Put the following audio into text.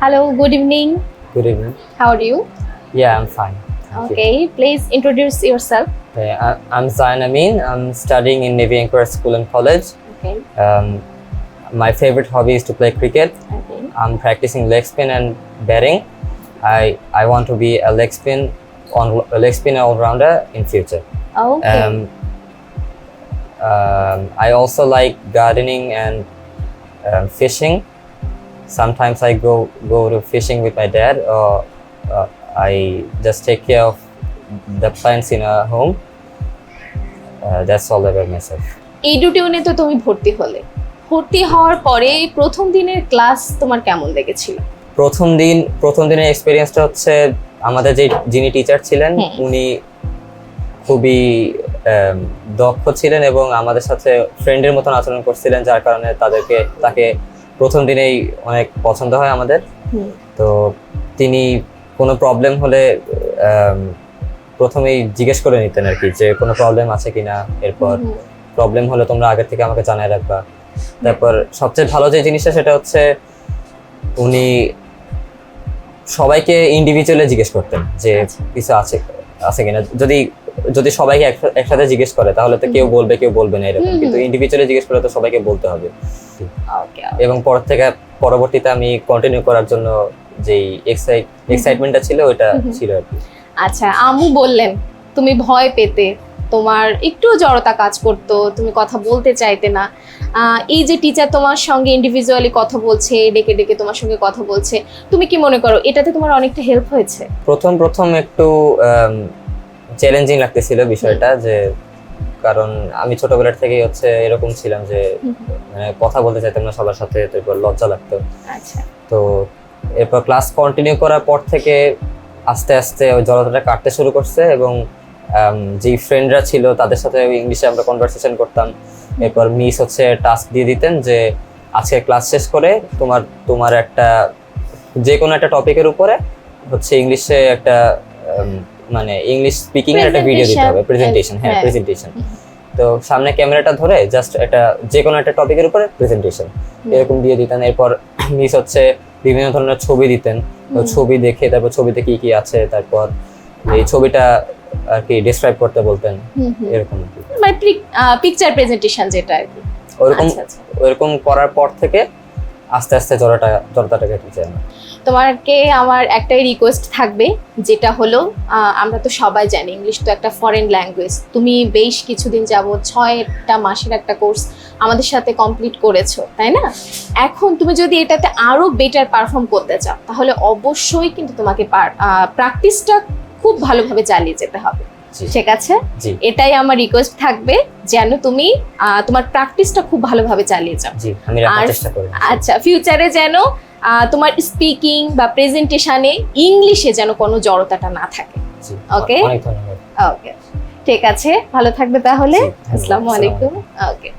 Hello, good evening. Good evening. How are you? Yeah, I'm fine. Thank you. Okay, please introduce yourself. Okay, I'm Zain Amin. I'm studying in Navy Anchor School and College. Okay. My favorite hobby is to play cricket. Okay. I'm practicing leg spin and batting. I want to be a leg spin all-rounder in future. Okay. I also like gardening and fishing. Sometimes I go to fishing with my dad, or I just take care of the plants in our home. That's all about myself. এডুটিউনে তো তুমি ভর্তি হলে, ভর্তি হওয়ার পরে প্রথম দিনের class তোমার কেমন লেগেছিল? প্রথম দিনের এক্সপেরিয়েন্সটা হচ্ছে আমাদের যিনি টিচার ছিলেন উনি খুবই দক্ষ ছিলেন এবং আমাদের সাথে ফ্রেন্ডের মতন আচরণ করছিলেন, যার কারণে তাকে প্রথম দিনেই অনেক পছন্দ হয় আমাদের। তো তিনি কোনো প্রবলেম হলে প্রথমেই জিজ্ঞেস করে নিতেন আর কি, যে কোনো প্রবলেম আছে কিনা, এরপর প্রবলেম হলে তোমরা আগে থেকে আমাকে জানায় রাখবা। তারপর সবচেয়ে ভালো যে জিনিসটা সেটা হচ্ছে উনি সবাইকে ইন্ডিভিজুয়ালি জিজ্ঞেস করতেন যে কিছু আছে কিনা। যদি সবাইকে একসাথে জিজ্ঞেস করে তাহলে তো কেউ বলবে না এরকম, কিন্তু ইন্ডিভিজুয়ালি জিজ্ঞেস করে তো সবাইকে বলতে হবে। এবং পরবর্তীতে আমি কন্টিনিউ করার জন্য যেই এক্সাইটমেন্টটা ছিল ওইটা ছিল আর কি। আচ্ছা, আমু বললেন তুমি ভয় পেতে, তোমার একটু জড়তা কাজ করতো, তুমি কথা বলতে চাইতে না। এই যে টিচার তোমার সঙ্গে ইন্ডিভিজুয়ালি কথা বলছে, ডেকে ডেকে তোমার সঙ্গে কথা বলছে, তুমি কি মনে করো এটাতে তোমার অনেকটা হেল্প হয়েছে? প্রথম একটু চ্যালেঞ্জিং লাগতেছিল বিষয়টা, যে কারণ আমি ছোটবেলার থেকেই হচ্ছে এরকম ছিলাম যে মানে কথা বলতে চাইতাম না সবার সাথে, তারপর লজ্জা লাগতো। আচ্ছা। তো এরপর ক্লাস কন্টিনিউ করার পর থেকে আস্তে আস্তে ওই জড়তাটা কাটতে শুরু করছে, এবং যেই ফ্রেন্ডরা ছিল তাদের সাথে ইংলিশে আমরা কনভারসেশন করতাম। এরপর মিস হচ্ছে টাস্ক দিয়ে দিতেন যে আজকে ক্লাস শেষ করে তোমার একটা যে কোনো একটা টপিকের উপরে হচ্ছে ইংলিশে একটা মানে ইংলিশ স্পিকিং এর একটা ভিডিও দিতে হবে, প্রেজেন্টেশন। হ্যাঁ, প্রেজেন্টেশন। তো সামনে ক্যামেরাটা ধরে জাস্ট এটা যে কোনো একটা টপিকের উপরে প্রেজেন্টেশন এরকম দিয়ে দিতেন। এরপর মিস হচ্ছে বিভিন্ন ধরনের ছবি দিতেন, তো ছবি দেখে তারপর ছবিতে কি কি আছে, তারপর এই ছবিটা আর কি ডেসক্রাইব করতে বলতেন, এরকম মানে পিকচার প্রেজেন্টেশন যেটা আর কি। ওরকম করার পর থেকে আস্তে আস্তে জড়তাটা কেটে যায়। তোমাকে আমার একটাই রিকোয়েস্ট থাকবে, যেটা হলো আমরা তো সবাই জানি ইংলিশ তো একটা ফরেন ল্যাঙ্গুয়েজ। তুমি বেশ কিছুদিন যাবত 6টা মাসের একটা কোর্স আমাদের সাথে কমপ্লিট করেছো, তাই না? এখন তুমি যদি এটাতে আরো বেটার পারফর্ম করতে চাও তাহলে অবশ্যই কিন্তু তোমাকে প্র্যাকটিসটা খুব ভালোভাবে চালিয়ে যেতে হবে, ঠিক আছে? এটাই আমার রিকোয়েস্ট থাকবে, যেন তুমি তোমার প্র্যাকটিসটা খুব ভালোভাবে চালিয়ে যাও। আমি রাখার চেষ্টা করব। আচ্ছা, ফিউচারে যেন তোমার স্পিকিং বা প্রেজেন্টেশনে ইংলিশে যেন কোনো জড়তাটা না থাকে। ওকে, অনেক ধন্যবাদ। ওকে, ঠিক আছে, ভালো থাকবে তাহলে। আসসালামু আলাইকুম। ওকে।